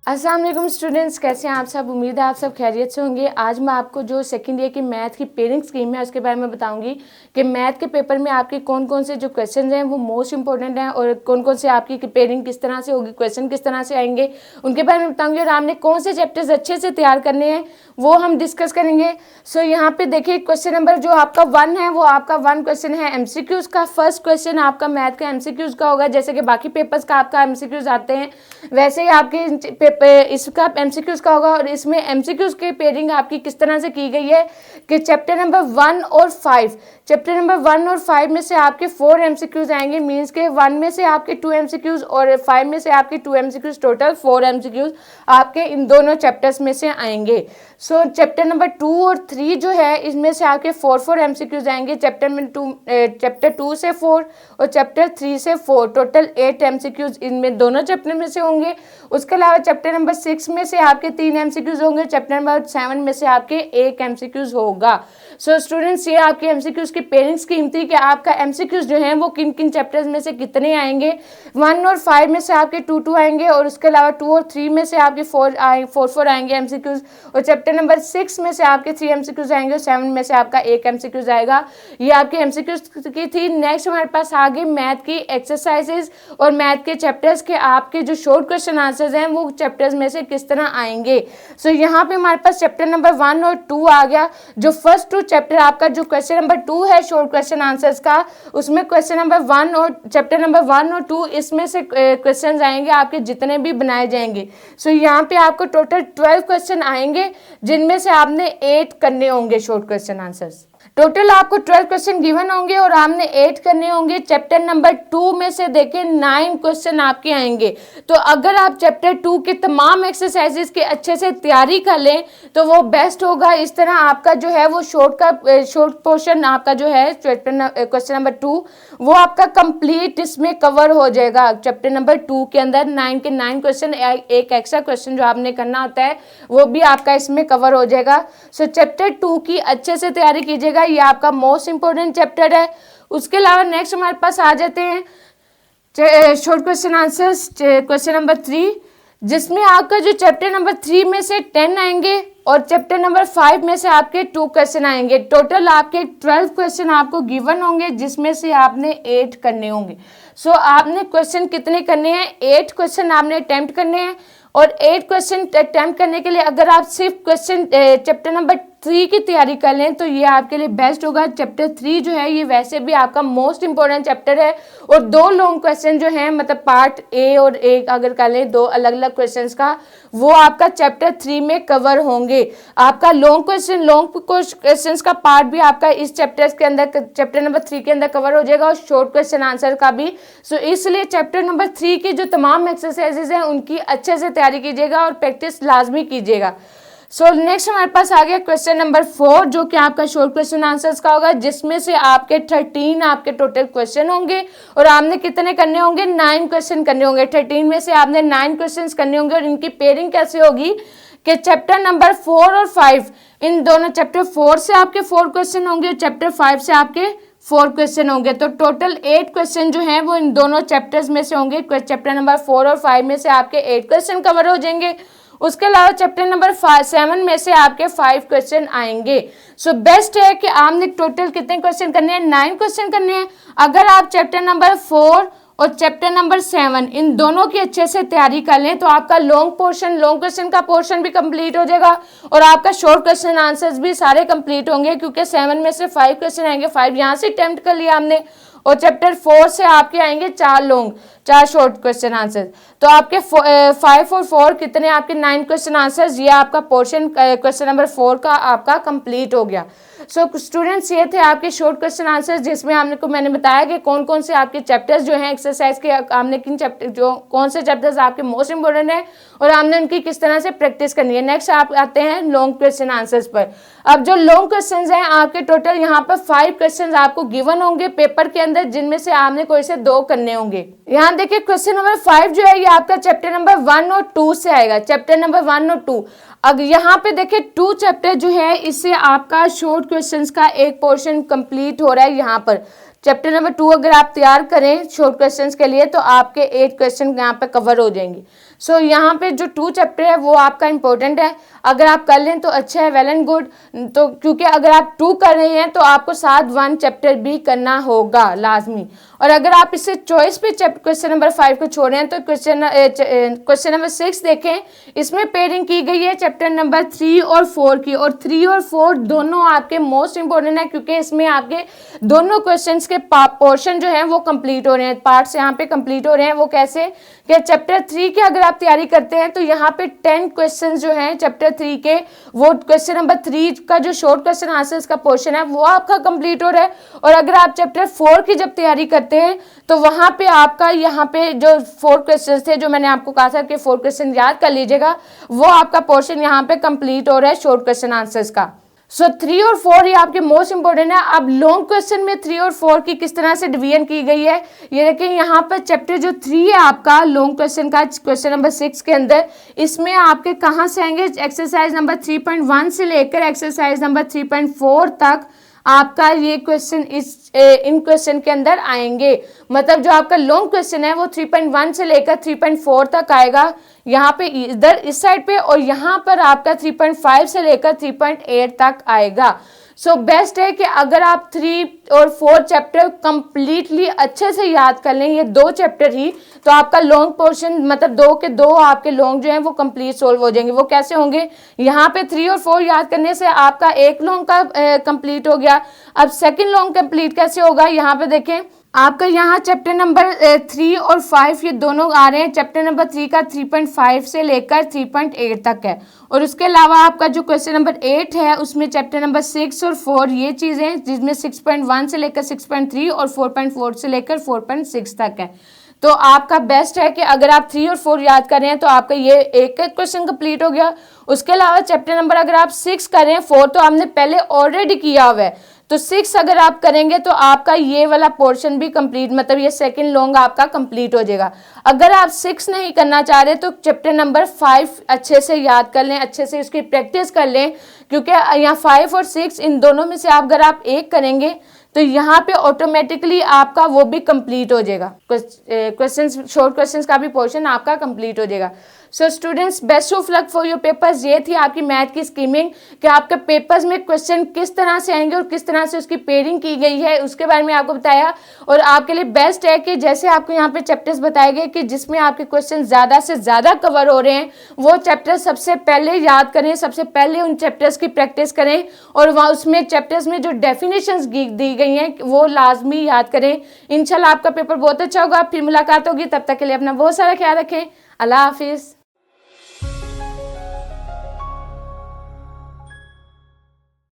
अस्सलाम वालेकुम स्टूडेंट्स, कैसे हैं आप सब। उम्मीद है आप सब खैरियत से होंगे। आज मैं आपको जो सेकंड ईयर की मैथ की पेयरिंग स्कीम है उसके बारे में बताऊंगी कि मैथ के पेपर में आपके कौन कौन से जो क्वेश्चन हैं वो मोस्ट इंपॉर्टेंट हैं और कौन कौन से आपकी पेयरिंग किस तरह से होगी, क्वेश्चन किस तरह से आएंगे उनके बारे में बताऊंगी। और आपने कौन से चैप्टर्स अच्छे से तैयार करने हैं वो हम डिस्कस करेंगे। सो यहाँ पे देखिए क्वेश्चन नंबर जो आपका 1 है वो आपका 1 क्वेश्चन है एमसीक्यूज का। फर्स्ट क्वेश्चन आपका मैथ का एमसीक्यूज का होगा। जैसे कि बाकी पेपर्स का आपका एमसीक्यूज आते हैं वैसे ही आपके इसका एमसीक्यूज का होगा। और इसमें एमसीक्यूज की पेयरिंग आपकी किस तरह से की गई है कि चैप्टर नंबर 1 और 5, चैप्टर नंबर 1 और 5 में से आपके 4 एमसीक्यूज आएंगे। मींस के 1 में से आपके 2 एमसीक्यूज और 5 में से आपके 2 एमसीक्यूज, टोटल 4 एमसीक्यूज आपके इन दोनों चैप्टर्स में से आएंगे। सो चैप्टर नंबर 2 और 3 जो है इसमें से आपके 4 एमसीक्यूज आएंगे। चैप्टर 2 से 4 और चैप्टर 3 से 4, टोटल 8 एमसीक्यूज इनमें दोनों चैप्टर में से होंगे। उसके अलावा चैप्टर नंबर 6 में से आपके 3 एमसीक्यूज होंगे। चैप्टर नंबर 7 में से आपके 1 एमसीक्यूज होगा। सो स्टूडेंट्स, ये आपके एमसीक्यूज की पेयरिंग स्कीम थी कि आपका एमसीक्यूज जो है वो किन किन चैप्टर्स में से कितने आएंगे। 1 और 5 में से आपके 2 आएंगे और उसके अलावा 2 और 3 में से आपके 4 आएंगे एमसीक्यूज। और चैप्टर नंबर 6 में से आपके 3 एमसीक्यूज आएंगे और 7 में से आपका 1 एमसीक्यूज आएगा। ये आपके एमसीक्यूज की थी। नेक्स्ट हमारे पास आगे मैथ की एक्सरसाइजेज और मैथ के चैप्टर्स के आपके जो शॉर्ट क्वेश्चन आंसर्स हैं वो चैप्टर्स में से किस तरह आएंगे। सो यहाँ पे हमारे पास चैप्टर नंबर 1 और 2 आ गया। जो फर्स्ट 2 चैप्टर आपका जो क्वेश्चन नंबर 2 है शॉर्ट क्वेश्चन आंसर्स का, उसमें क्वेश्चन नंबर 1 और चैप्टर नंबर 1 और 2 इसमें से क्वेश्चन आएंगे आपके जितने भी बनाए जाएंगे। सो यहाँ पे आपको टोटल 12 क्वेश्चन आएंगे जिनमें से आपने 8 करने होंगे शॉर्ट क्वेश्चन आंसर्स। टोटल आपको 12 क्वेश्चन गिवन होंगे और आपने 8 करने होंगे। चैप्टर नंबर 2 में से देखिए 9 क्वेश्चन आपके आएंगे। तो अगर आप चैप्टर 2 के तमाम एक्सरसाइजेस की अच्छे से तैयारी कर लें तो वो बेस्ट होगा। इस तरह आपका जो है वो शॉर्ट पोर्शन आपका जो है क्वेश्चन नंबर 2 वो आपका कंप्लीट इसमें कवर हो जाएगा। चैप्टर नंबर 2 के अंदर 9 के 9 क्वेश्चन, एक एक्स्ट्रा क्वेश्चन जो आपने करना होता है वो भी आपका इसमें कवर हो जाएगा। सो चैप्टर 2 की अच्छे से तैयारी कीजिएगा, ये आपका मोस्ट इंपॉर्टेंट चैप्टर है। उसके अलावा नेक्स्ट हमारे पास आ जाते हैं short question answers question number 3, जिसमें आपका जो चैप्टर नंबर 3 में से 10 आएंगे और चैप्टर नंबर 5 में से आपके 2 क्वेश्चन आएंगे। टोटल आपके 12 क्वेश्चन आपको गिवन होंगे जिसमें से आपने 8 करने होंगे। सो आपने क्वेश्चन कितने करने हैं? 8 क्वेश्चन आपने अटेम्प्ट करने हैं। और 8 क्वेश्चन अटेम्प्ट करने के लिए अगर आप सिर्फ क्वेश्चन चैप्टर नंबर 3 की तैयारी कर लें तो ये आपके लिए बेस्ट होगा। चैप्टर 3 जो है ये वैसे भी आपका मोस्ट इंपॉर्टेंट चैप्टर है और 2 लॉन्ग क्वेश्चन जो हैं, मतलब पार्ट ए और ए अगर कर लें 2 अलग अलग क्वेश्चंस का, वो आपका चैप्टर 3 में कवर होंगे। आपका लॉन्ग क्वेश्चंस का पार्ट भी आपका इस चैप्टर के अंदर, चैप्टर नंबर 3 के अंदर कवर हो जाएगा और शॉर्ट क्वेश्चन आंसर का भी। सो इसलिए चैप्टर नंबर 3 की जो तमाम एक्सरसाइजेज हैं उनकी अच्छे से तैयारी कीजिएगा और प्रैक्टिस लाजमी कीजिएगा। सो नेक्स्ट हमारे पास आ गया क्वेश्चन नंबर 4 जो कि आपका शॉर्ट क्वेश्चन आंसर्स का होगा, जिसमें से आपके 13 आपके टोटल क्वेश्चन होंगे और आपने कितने करने होंगे? 9 क्वेश्चन करने होंगे। 13 में से आपने 9 क्वेश्चन करने होंगे। और इनकी पेयरिंग कैसे होगी कि चैप्टर नंबर 4 और 5, इन दोनों चैप्टर 4 से आपके 4 क्वेश्चन होंगे और चैप्टर 5 से आपके 4 क्वेश्चन होंगे। तो टोटल 8 क्वेश्चन जो हैं वो इन दोनों चैप्टर्स में से होंगे। चैप्टर नंबर 4 और 5 में से आपके 8 क्वेश्चन कवर हो जाएंगे। उसके अलावा चैप्टर नंबर 7 में से आपके 5 क्वेश्चन आएंगे। सो बेस्ट है कि आपने टोटल कितने क्वेश्चन करने हैं? 9 क्वेश्चन करने हैं। अगर आप चैप्टर नंबर 4 और चैप्टर नंबर 7 इन दोनों की अच्छे से तैयारी कर लें तो आपका लॉन्ग क्वेश्चन का पोर्शन भी कंप्लीट हो जाएगा और आपका शॉर्ट क्वेश्चन आंसर्स भी सारे कंप्लीट होंगे, क्योंकि 7 में से 5 क्वेश्चन आएंगे। 5 यहाँ से अटेम्प्ट कर लिया हमने और चैप्टर 4 से आपके आएंगे 4 शॉर्ट क्वेश्चन आंसर। तो आपके 5 और 4 कितने आपके 9 क्वेश्चन आंसर्स, ये आपका पोर्शन क्वेश्चन नंबर 4 का आपका कंप्लीट हो गया। सो स्टूडेंट्स, ये थे आपके शॉर्ट क्वेश्चन आंसर्स जिसमें मैंने बताया कि कौन कौन से आपके चैप्टर्स जो हैं एक्सरसाइज के, आपने किन चैप्टर कौन से चैप्टर्स आपके मोस्ट इंपॉर्टेंट हैं और आपने उनकी किस तरह से प्रैक्टिस करनी है। नेक्स्ट आप आते हैं लॉन्ग क्वेश्चन आंसर्स पर। अब जो लॉन्ग क्वेश्चन हैं आपके टोटल यहाँ पर 5 क्वेश्चन आपको गिवन होंगे पेपर के अंदर, जिनमें से आपने कोई से 2 करने होंगे। यहाँ देखिए क्वेश्चन नंबर 5 जो है ये आपका चैप्टर नंबर 1 और 2 से आएगा। चैप्टर नंबर 1 और 2, अब यहाँ पे देखिए 2 चैप्टर जो है इससे आपका शॉर्ट क्वेश्चंस का एक पोर्शन कंप्लीट हो रहा है। यहाँ पर चैप्टर नंबर 2 अगर आप तैयार करें शॉर्ट क्वेश्चंस के लिए तो आपके 8 क्वेश्चन यहाँ पे कवर हो जाएंगे। सो यहाँ पे जो 2 चैप्टर है वो आपका इम्पोर्टेंट है, अगर आप कर लें तो अच्छा है, वेल एंड गुड। तो क्योंकि अगर आप 2 कर रहे हैं तो आपको साथ 1 चैप्टर भी करना होगा लाजमी। और अगर आप इससे चॉइस पे क्वेश्चन नंबर 5 को छोड़ रहे हैं तो क्वेश्चन नंबर 6 देखें, इसमें पेयरिंग की गई है चैप्टर नंबर 3 और 4 की, और 3 और 4 दोनों आपके मोस्ट इंपॉर्टेंट है क्योंकि इसमें आपके दोनों क्वेश्चंस के पोर्शन जो है वो कंप्लीट हो रहे हैं, पार्ट्स यहाँ पे कंप्लीट हो रहे हैं। वो कैसे कि चैप्टर 3 की अगर आप तैयारी करते हैं तो यहाँ पे 10 क्वेश्चन जो हैं चैप्टर 3 के, वो क्वेश्चन नंबर 3 का जो शॉर्ट क्वेश्चन आंसर्स का पोर्शन है वो आपका कंप्लीट हो रहा है। और अगर आप चैप्टर 4 की जब तैयारी करते हैं तो वहां पे आपका यहाँ पे जो 4 क्वेश्चन थे, जो मैंने आपको कहा था कि 4 क्वेश्चन याद कर लीजिएगा, वो आपका पोर्शन यहाँ पे कंप्लीट हो रहा है शॉर्ट क्वेश्चन आंसर्स का। सो 3 और 4 ये आपके मोस्ट इंपॉर्टेंट है। अब लॉन्ग क्वेश्चन में 3 और 4 की किस तरह से डिवीजन की गई है, ये देखिए यहाँ पर चैप्टर जो 3 है आपका लॉन्ग क्वेश्चन का, क्वेश्चन नंबर 6 के अंदर, इसमें आपके कहाँ से आएंगे, एक्सरसाइज नंबर 3.1 से लेकर एक्सरसाइज नंबर 3.4 तक आपका ये क्वेश्चन इन क्वेश्चन के अंदर आएंगे। मतलब जो आपका लॉन्ग क्वेश्चन है वो 3.1 से लेकर 3.4 तक आएगा यहाँ पे इधर इस साइड पे, और यहाँ पर आपका 3.5 से लेकर 3.8 तक आएगा। सो बेस्ट है कि अगर आप 3 और 4 चैप्टर कंप्लीटली अच्छे से याद कर लें, ये 2 चैप्टर ही, तो आपका लॉन्ग पोर्शन मतलब 2 के 2 आपके लॉन्ग जो हैं वो कंप्लीट सोल्व हो जाएंगे। वो कैसे होंगे, यहाँ पे 3 और 4 याद करने से आपका एक लॉन्ग का कंप्लीट हो गया। अब सेकंड लॉन्ग कंप्लीट कैसे होगा, यहाँ पे देखें आपका यहाँ चैप्टर नंबर 3 और 5 ये दोनों आ रहे हैं। चैप्टर नंबर 3 का 3.5 से लेकर 3.8 तक है, और उसके अलावा आपका जो क्वेश्चन नंबर 8 है उसमें चैप्टर नंबर 6 और 4 ये चीज़ें, जिसमें 6.1 से लेकर 6.3 और 4.4 से लेकर 4.6 तक है। तो आपका बेस्ट है कि अगर आप 3 और 4 याद कर रहे हैं तो आपका ये एक क्वेश्चन कंप्लीट हो गया। उसके अलावा चैप्टर नंबर अगर आप 6 कर रहे हैं, 4 तो आपने पहले ऑलरेडी किया हुआ है, तो 6 अगर आप करेंगे तो आपका ये वाला पोर्शन भी कंप्लीट, मतलब ये सेकंड लॉन्ग आपका कंप्लीट हो जाएगा। अगर आप 6 नहीं करना चाह रहे तो चैप्टर नंबर 5 अच्छे से याद कर लें, अच्छे से उसकी प्रैक्टिस कर लें, क्योंकि यहाँ 5 और 6 इन दोनों में से अगर आप एक करेंगे तो यहाँ पे ऑटोमेटिकली आपका वो भी कंप्लीट हो जाएगा, क्वेश्चंस शॉर्ट क्वेश्चंस का भी पोर्शन आपका कंप्लीट हो जाएगा। So students, best of luck for your papers. ये थी आपकी मैथ की स्कीमिंग कि आपके पेपर्स में क्वेश्चन किस तरह से आएंगे और किस तरह से उसकी पेयरिंग की गई है, उसके बारे में आपको बताया। और आपके लिए बेस्ट है कि जैसे आपको यहाँ पे चैप्टर्स बताए गए कि जिसमें आपके क्वेश्चन ज़्यादा से ज़्यादा कवर हो रहे हैं, वो चैप्टर सबसे पहले याद करें, सबसे पहले उन चैप्टर्स की प्रैक्टिस करें, और वहाँ उसमें चैप्टर्स में जो डेफिनेशंस दी गई हैं वो लाजमी याद करें। इंशाल्लाह आपका पेपर बहुत अच्छा होगा। फिर मुलाकात होगी, तब तक के लिए अपना बहुत सारा ख्याल रखें। अल्लाह हाफिज़।